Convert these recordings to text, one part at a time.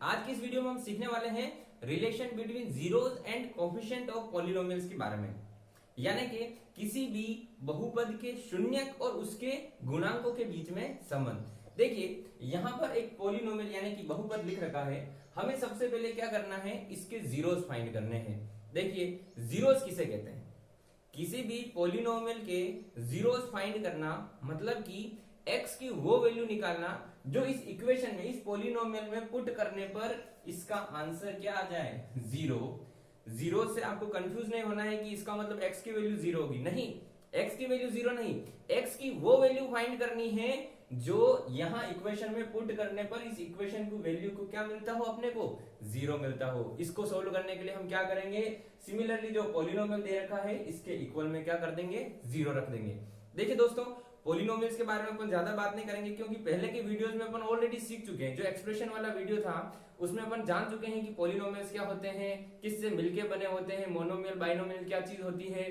आज की इस वीडियो में हम सीखने वाले हैं relation between zeros and coefficient of polynomials के बारे में। यानी कि किसी भी बहुपद के शून्यक और उसके गुणांकों के बीच में संबंध। देखिए यहाँ पर एक पॉलिनोमियल यानी कि बहुपद लिख रखा है। हमें सबसे पहले क्या करना है, इसके जीरोस फाइंड करने हैं। देखिए जीरोस किसे कहते हैं, किसी भी पॉलिनोमियल के जीरोस फाइंड करना मतलब कि x की वो वैल्यू निकालना जो इस इक्वेशन में, इस पॉलिनोमियल में पुट करने पर इसका आंसर क्या आ जाए, जीरो। जीरो से आपको कंफ्यूज नहीं होना है कि इसका मतलब x की वैल्यू जीरो होगी, नहीं, x की वैल्यू जीरो नहीं, x की वो वैल्यू फाइंड करनी है जो यहां इक्वेशन में पुट करने पर इस इक्वेशन को वैल्यू को क्या मिलता हो, अपने को जीरो मिलता हो। इसको सोल्व करने के लिए हम क्या करेंगे, सिमिलरली जो पॉलिनोमियल दे रखा है इसके इक्वल में क्या कर देंगे, जीरो रख देंगे। देखिए दोस्तों, पॉलिनोमियल्स के बारे में अपन ज्यादा बात नहीं करेंगे क्योंकि पहले के वीडियोस में अपन ऑलरेडी सीख चुके हैं। जो एक्सप्रेशन वाला वीडियो था उसमें अपन जान चुके हैं कि पॉलिनोमियल्स क्या होते हैं, किससे मिलके बने होते हैं, मोनोमियल बाइनोमियल क्या चीज होती है,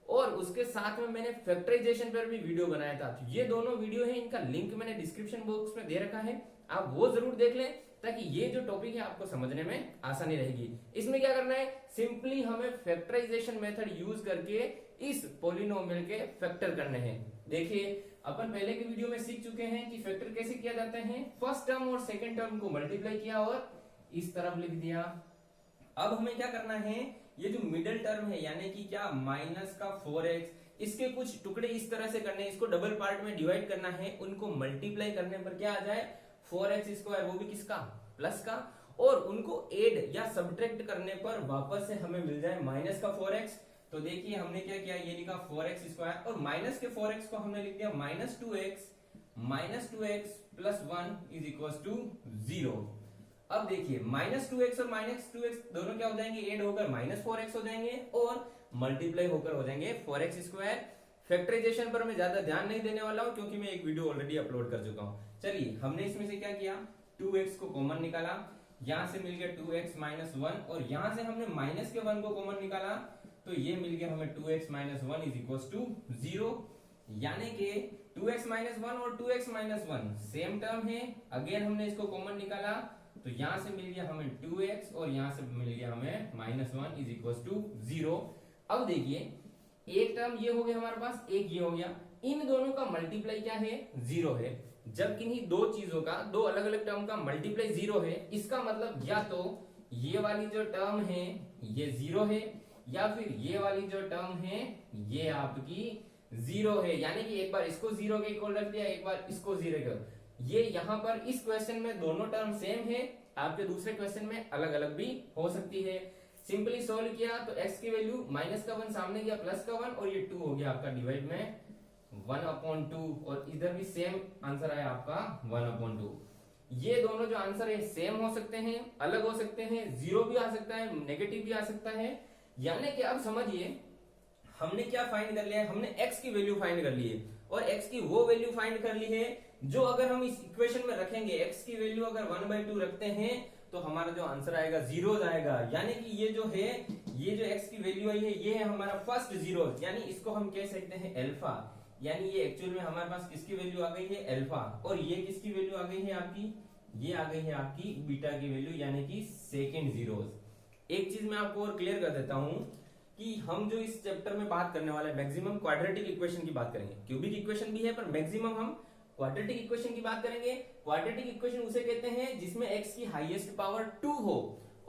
और उसके साथ में मैंने फैक्टराइजेशन पर भी वीडियो बनाया था। तो ये दोनों वीडियो है, इनका लिंक मैंने डिस्क्रिप्शन बॉक्स में दे रखा है, आप वो जरूर देख लें ताकि ये जो टॉपिक है आपको समझने में आसानी रहेगी। इसमें क्या करना है, सिंपली हमें फैक्टराइजेशन मेथड यूज करके इस पॉलिनोमियल के फैक्टर करने हैं। देखिए अपन पहले के वीडियो में सीख चुके हैं कि फैक्टर कैसे किया जाता है। फर्स्ट टर्म और सेकंड टर्म को मल्टीप्लाई किया और इस तरफ लिख दिया। अब हमें क्या करना है, ये जो मिडिल टर्म है यानी कि क्या माइनस का 4x, इसके कुछ टुकड़े इस तरह से करने हैं, इसको डबल पार्ट में डिवाइड करना है, उनको मल्टीप्लाई करने पर क्या आ जाए 4x स्क्वायर, वो भी किसका, प्लस का, और उनको एड या सब्ट्रैक्ट करने पर वापस से हमें मिल जाए माइनस का 4x। तो देखिए हमने क्या किया, ये लिखा 4x स्क्वायर और माइनस के 4x को हमने लिख दिया minus 2x plus 1 is equal to 0। अब देखिए माइनस 2x और माइनस 2x दोनों क्या हो जाएंगे, एड होकर माइनस 4x हो जाएंगे और मल्टीप्लाई होकर हो जाएंगे 4x स्क्वायर। फैक्टराइजेशन पर मैं ज्यादा ध्यान नहीं देने वाला हूं क्योंकि मैं एक वीडियो ऑलरेडी अपलोड कर चुका हूं। चलिए हमने इसमें से क्या किया, 2x को कॉमन निकाला, यहां से मिल गया 2x माइनस 1 और यहां से हमने माइनस के 1 को कॉमन निकाला तो ये मिल गया हमें 2x minus 1 is equal to 0। यानी कि 2x माइनस 1 और 2x माइनस 1 सेम टर्म है। अगेन हमने इसको कॉमन निकाला तो यहां से मिल गया हमें 2x और यहां से मिल गया हमें माइनस 1 इज इक्वल टू 0। अब देखिए एक टर्म ये हो गया हमारे पास, एक ये हो गया, इन दोनों का मल्टीप्लाई क्या है, 0 है। जब किन्हीं दो चीजों का, दो अलग अलग टर्म का मल्टीप्लाई 0 है, इसका मतलब या तो ये वाली जो टर्म है ये 0 है या फिर ये वाली जो टर्म है ये आपकी 0 है। यानी कि एक बार इसको 0 के इक्वल रख दिया, एक बार इसको 0 के। ये यहाँ पर इस क्वेश्चन में दोनों टर्म सेम है, आपके दूसरे क्वेश्चन में अलग अलग भी हो सकती है। सिंपली सोल्व किया तो x की वैल्यू माइनस का 1 सामने गया, प्लस का 1 और ये 2 हो गया आपका डिवाइड में 1/2 और इधर भी सेम आंसर आया आपका 1/2। ये दोनों जो आंसर है सेम हो सकते हैं, अलग हो सकते हैं, 0 भी आ सकता है, नेगेटिव भी आ सकता है। यानी कि अब समझिए हमने क्या फाइंड कर लिया है, हमने x की वैल्यू फाइंड कर ली है और x की वो वैल्यू फाइंड कर ली है जो अगर हम इस इक्वेशन में रखेंगे, x की वैल्यू अगर 1/2 रखते हैं तो हमारा जो आंसर आएगा 0 आएगा। यानी कि ये जो है, ये जो x की वैल्यू आई है ये है हमारा फर्स्ट 0, यानी इसको हम कह सकते हैं अल्फा। यानी ये एक्चुअल में हमारे पास किसकी वैल्यू आ गई है, अल्फा, और ये किसकी वैल्यू आ गई है आपकी, ये आ गई है आपकी बीटा की वैल्यू यानी कि सेकेंड जीरोस। एक चीज मैं आपको और क्लियर कर देता हूं कि हम जो इस चैप्टर में बात करने वाले हैं मैक्सिमम क्वाड्रेटिक इक्वेशन की बात करेंगे। क्यूबिक इक्वेशन भी है पर मैक्सिमम हम क्वाड्रेटिक इक्वेशन की बात करेंगे। क्वाड्रेटिक इक्वेशन उसे कहते हैं जिसमें x की हाईएस्ट पावर 2 हो।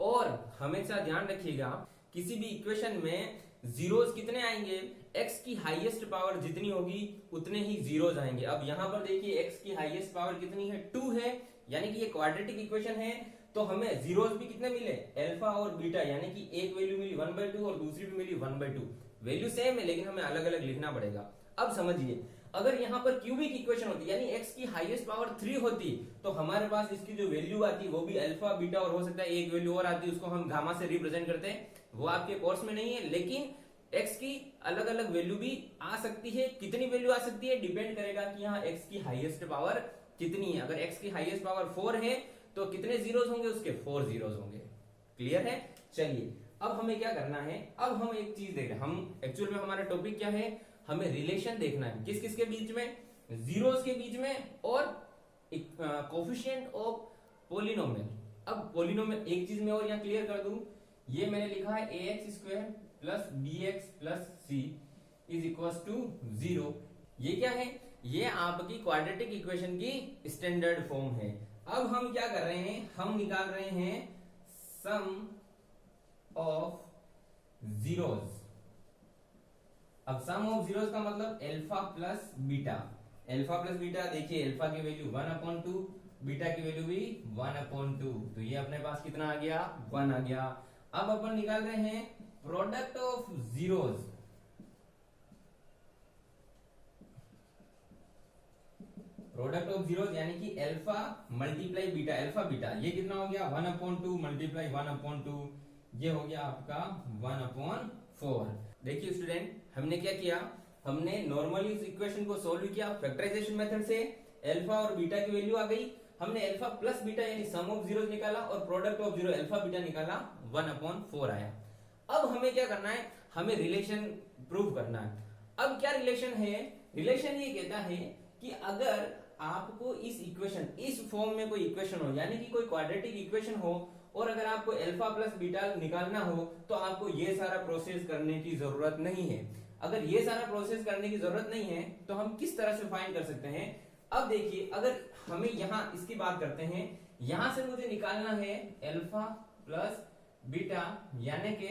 और हमेशा ध्यान रखिएगा किसी भी इक्वेशन में जीरोस कितने आएंगे, x की हाईएस्ट पावर जितनी होगी उतने ही जीरोस आएंगे। अब यहाँ पर देखिए x की हाईएस्ट पावर कितनी है, 2 है, यानी कि ये क्वाड्रेटिक इक्वेशन है। तो हमें जीरोस भी कितने मिले, अल्फा और बीटा, यानी कि एक वैल्यू मिली 1/2 और दूसरी भी मिली 1/2। वैल्यू सेम है लेकिन हमें अलग अलग लिखना पड़ेगा। अब समझिए अगर यहाँ पर क्यूबिक इक्वेशन होती यानी x की हाईएस्ट पावर 3 होती तो हमारे पास इसकी जो वैल्यू आती वो भी अल्फा बीटा और हो सकता है एक वैल्यू और आती, उसको हम गामा से रिप्रेजेंट करते हैं, वो आपके कोर्स में नहीं है। लेकिन x की अलग अलग वैल्यू भी आ सकती है। कितनी वैल्यू आ सकती है डिपेंड करेगा कि यहाँ x की हाईएस्ट पावर कितनी है। अगर x की हाईएस्ट पावर 4 है तो कितने जीरोस होंगे, उसके 4 जीरोस होंगे। क्लियर है। चलिए अब हमें क्या करना है, अब हम एक चीज देख रहे हैं, हम एक्चुअल में हमारा टॉपिक क्या है, हमें रिलेशन देखना है किस किस के बीच में, जीरोस के बीच में और कोफिशिएंट ऑफ पॉलिनोमियल। अब पॉलिनोमियल एक चीज मैं और यहाँ क्लियर कर दूं, ये मैंने लिखा है ax² plus bx plus c is equal to 0। ये क्या है? ये आपकी क्वाड्रेटिक इक्वेशन की स्टैंडर्ड फॉर्म है। अब हम क्या कर रहे हैं, हम निकाल रहे हैं सम ऑफ जीरोस। अब सम ऑफ जीरोस का मतलब alpha plus beta. Alpha plus beta देखिए, अल्फा की वैल्यू 1/2, बीटा की वैल्यू भी 1/2, तो ये अपने पास कितना आ गया? 1 आ गया। अब अपन निकाल रहे हैं product of zeros. Product of zeros यानी कि alpha multiply beta, alpha beta, ये कितना हो गया? 1/2 मल्टीप्लाई 1/2, ये हो गया आपका 1/4। देखिए स्टूडेंट, हमने क्या किया, हमने नॉर्मली इस इक्वेशन को सोल्व किया फैक्टराइजेशन मेथड से। अल्फा और बीटा की वैल्यू आ गई, हमने अल्फा प्लस बीटा यानी सम ऑफ जीरोस निकाला और product of zero alpha beta निकाला, 1/4 आया। अब हमें क्या करना है, हमें रिलेशन प्रूव करना है। अब क्या रिलेशन है? रिलेशन ये कहता है कि अगर आपको इस इक्वेशन, इस फॉर्म में कोई इक्वेशन हो, यानी कि कोई क्वाड्रेटिक इक्वेशन हो, और अगर आपको अल्फा प्लस बीटा निकालना हो तो आपको ये सारा प्रोसेस करने की जरूरत नहीं है। अगर ये सारा प्रोसेस करने की जरूरत नहीं है तो हम किस तरह से फाइंड कर सकते हैं? अब देखिए, अगर हमें यहां इसकी बात करते हैं, यहां से मुझे निकालना है अल्फा प्लस बीटा यानी कि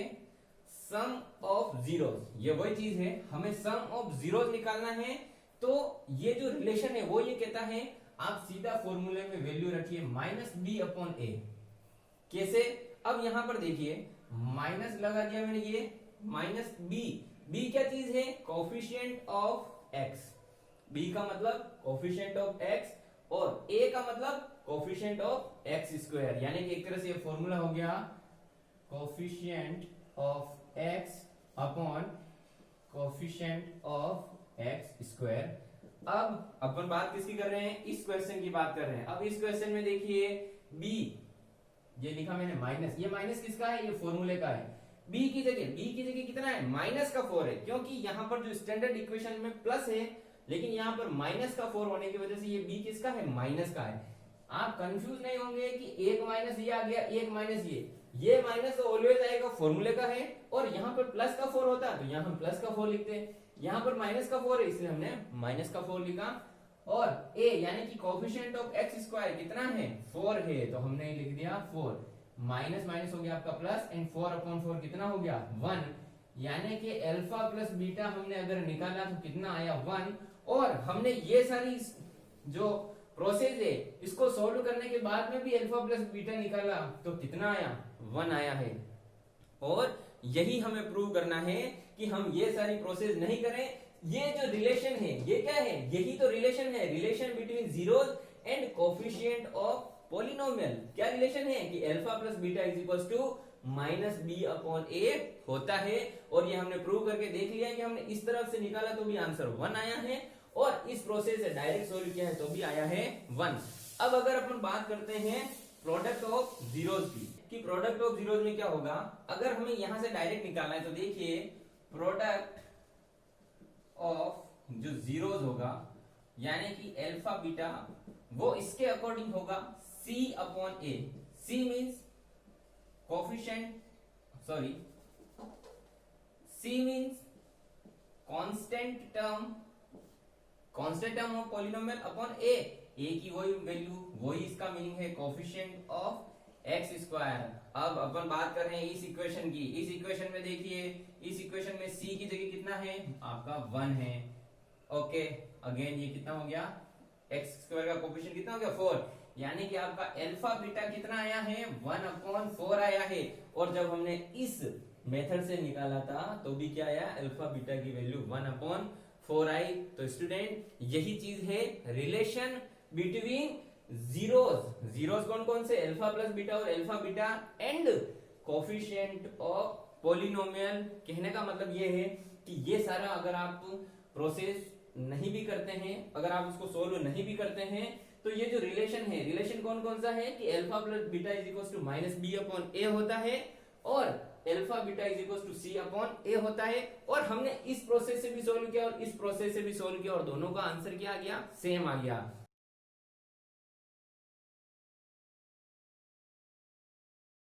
सम ऑफ जीरोस। ये वही चीज है, हमें सम ऑफ जीरोस निकालना है। तो ये जो रिलेशन है वो ये कहता है, आप सीधा फॉर्मूले में वैल्यू रखिए -b/a। कैसे? अब यहां पर देखिए, माइनस लगा दिया मैंने, ये माइनस b क्या चीज है? Coefficient of x। b का मतलब कोफिशिएंट ऑफ x और a का मतलब कोफिशिएंट ऑफ x², यानी कि एक तरह से ये फॉर्मूला हो गया coefficient of x upon coefficient of x²। अब अपन बात किसकी कर रहे हैं? इस क्वेश्चन की बात कर रहे हैं। अब इस क्वेश्चन में देखिए b, ये लिखा मैंने माइनस, ये माइनस किसका है? ये फॉर्मूले का है। b की जगह कितना है? -4 है, क्योंकि यहाँ पर जो स्टैंडर्ड इक्वेशन में प्लस है, लेकिन यहाँ पर -4 होने की वजह से ये b किसका है? माइनस का है। आप कंफ्यूज नहीं होंगे कि एक माइनस ये आ गया, एक माइनस ये माइनस तो ऑलवेज आएगा, फॉर्मूले का है। और यहाँ पर प्लस का 4 होता तो यहाँ हम प्लस का 4 लिखते हैं, यहाँ पर -4 है इसलिए हमने -4 लिखा। और a यानी कि कोफिशिएंट ऑफ x² कितना है? 4 है, तो हमने लिख दिया 4। माइनस माइनस हो गया आपका प्लस, एंड 4/4 कितना हो गया? 1। यानी कि अल्फा प्लस बीटा हमने अगर निकाला तो कितना आया? 1। और हमने ये सारी जो प्रोसेस है इसको सोल्व करने के बाद में भी अल्फा प्लस बीटा निकाला तो कितना आया? 1 आया है। और यही हमें प्रूव करना है कि हम ये सारी प्रोसेस नहीं करें। ये जो रिलेशन है ये क्या है? यही तो रिलेशन है, relation between zeros and coefficient of polynomial. क्या रिलेशन है कि alpha plus beta is equal to -b/a होता है। और ये हमने प्रूव करके देख लिया है कि हमने इस तरफ से निकाला तो भी आंसर 1 आया है, और इस प्रोसेस से डायरेक्ट सोल्व किया है तो भी आया है 1। अब अगर अपन बात करते हैं प्रोडक्ट ऑफ जीरोस की, कि प्रोडक्ट ऑफ जीरोस में क्या होगा, अगर हमें यहां से डायरेक्ट निकालना है तो देखिए प्रोडक्ट ऑफ जो जीरोस होगा यानी कि अल्फा बीटा, वो इसके अकॉर्डिंग होगा c/a। c means coefficient, sorry, c means constant term of polynomial upon a की वही वैल्यू, वही इसका मीनिंग है कोफिशिएंट ऑफ x²। अब अपन बात कर रहे हैं इस इक्वेशन की। इस इक्वेशन में देखिए, इस इक्वेशन में c की जगह कितना है? आपका 1 है। ओके, अगेन ये कितना हो गया? x² का कोफिशिएंट कितना हो गया? 4। यानी कि आपका अल्फा बीटा कितना आया है? 1/4 आया है। और जब हमने इस मेथड से निकाला था तो भी क्या आया? अल्फा बीटा की वैल्यू 1/4 आई। तो स्टूडेंट, यही चीज है रिलेशन बिटवीन जीरोस कौन कौन से? अल्फा प्लस बीटा और alpha beta, and coefficient of polynomial. कहने का मतलब ये है कि ये सारा अगर आप प्रोसेस नहीं भी करते हैं, अगर आप उसको सोल्व नहीं भी करते हैं, तो ये जो रिलेशन है, रिलेशन कौन कौन सा है कि alpha plus beta is equal to -b/a होता है, और alpha beta is equal to c/a होता है। और हमने इस प्रोसेस से भी सोल्व किया और इस प्रोसेस से भी सोल्व किया, और दोनों का आंसर क्या आ गया? सेम आ गया।